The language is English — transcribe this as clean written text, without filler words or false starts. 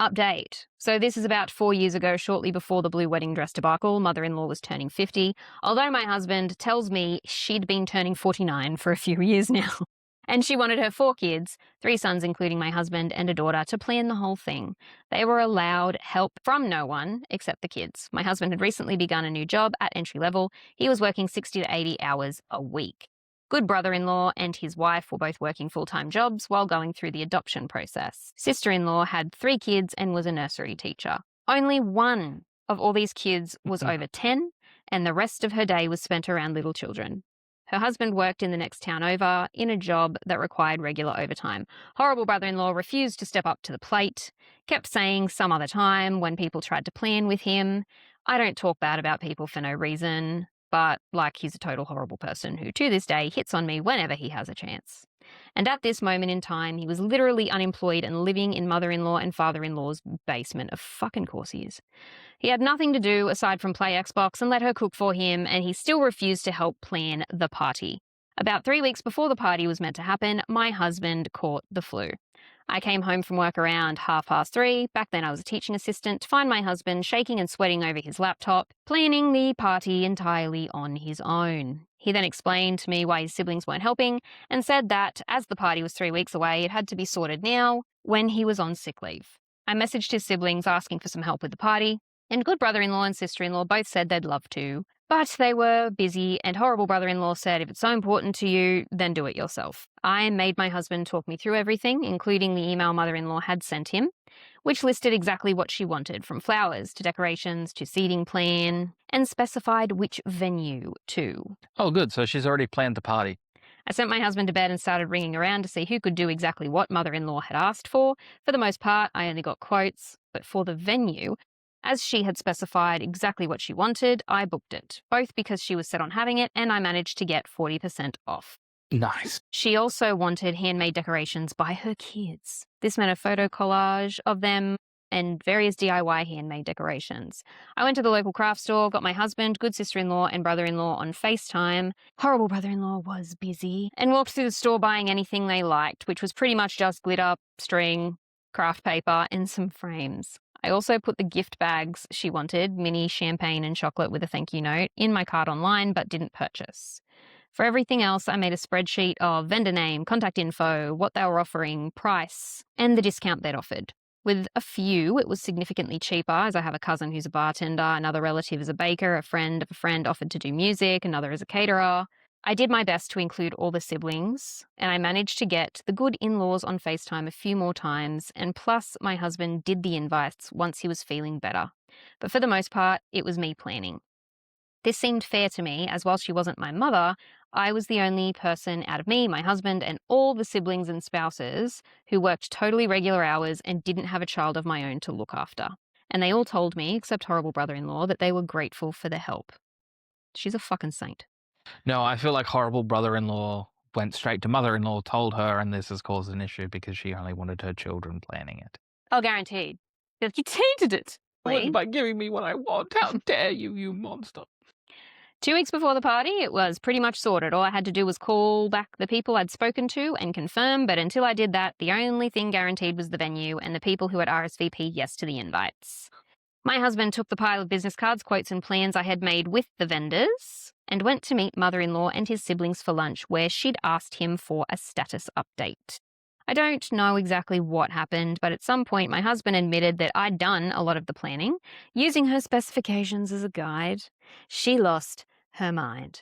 Update. So this is about 4 years ago, shortly before the blue wedding dress debacle. Mother-in-law was turning 50, although my husband tells me she'd been turning 49 for a few years now. And she wanted her 4 kids, 3 sons including my husband and a daughter, to plan the whole thing. They were allowed help from no one except the kids. My husband had recently begun a new job at entry level. He was working 60 to 80 hours a week. Good brother-in-law and his wife were both working full-time jobs while going through the adoption process. Sister-in-law had 3 kids and was a nursery teacher. Only one of all these kids was over 10, and the rest of her day was spent around little children. Her husband worked in the next town over in a job that required regular overtime. Horrible brother-in-law refused to step up to the plate, kept saying some other time when people tried to plan with him. I don't talk bad about people for no reason, but he's a total horrible person who to this day hits on me whenever he has a chance. And at this moment in time, he was literally unemployed and living in mother-in-law and father-in-law's basement. Of fucking course he is. He had nothing to do aside from play Xbox and let her cook for him, and he still refused to help plan the party. About 3 weeks before the party was meant to happen, my husband caught the flu. I came home from work around 3:30. Back then I was a teaching assistant, to find my husband shaking and sweating over his laptop, planning the party entirely on his own. He then explained to me why his siblings weren't helping and said that as the party was 3 weeks away, it had to be sorted now when he was on sick leave. I messaged his siblings asking for some help with the party, and good brother-in-law and sister-in-law both said they'd love to, but they were busy, and horrible brother-in-law said, if it's so important to you, then do it yourself. I made my husband talk me through everything, including the email mother-in-law had sent him, which listed exactly what she wanted, from flowers to decorations to seating plan, and specified which venue too. Oh, good. So she's already planned the party. I sent my husband to bed and started ringing around to see who could do exactly what mother-in-law had asked for. For the most part, I only got quotes, but for the venue, as she had specified exactly what she wanted, I booked it, both because she was set on having it and I managed to get 40% off. Nice. She also wanted handmade decorations by her kids. This meant a photo collage of them and various DIY handmade decorations. I went to the local craft store, got my husband, good sister-in-law and brother-in-law on FaceTime. Horrible brother-in-law was busy, and walked through the store buying anything they liked, which was pretty much just glitter, string, craft paper and some frames. I also put the gift bags she wanted, mini champagne and chocolate with a thank you note, in my cart online but didn't purchase. For everything else, I made a spreadsheet of vendor name, contact info, what they were offering, price, and the discount they'd offered. With a few, it was significantly cheaper, as I have a cousin who's a bartender, another relative is a baker, a friend of a friend offered to do music, another is a caterer. I did my best to include all the siblings, and I managed to get the good in-laws on FaceTime a few more times, and plus my husband did the invites once he was feeling better. But for the most part, it was me planning. This seemed fair to me, as while she wasn't my mother, I was the only person out of me, my husband, and all the siblings and spouses who worked totally regular hours and didn't have a child of my own to look after. And they all told me, except horrible brother-in-law, that they were grateful for the help. She's a fucking saint. No, I feel like horrible brother-in-law went straight to mother-in-law, told her, and this has caused an issue because she only wanted her children planning it. Oh, guaranteed. You tainted it. By giving me what I want. How dare you, you monster. 2 weeks before the party, it was pretty much sorted. All I had to do was call back the people I'd spoken to and confirm, but until I did that, the only thing guaranteed was the venue and the people who had RSVP'd yes to the invites. My husband took the pile of business cards, quotes and plans I had made with the vendors and went to meet mother-in-law and his siblings for lunch, where she'd asked him for a status update. I don't know exactly what happened, but at some point my husband admitted that I'd done a lot of the planning, using her specifications as a guide. She lost her mind.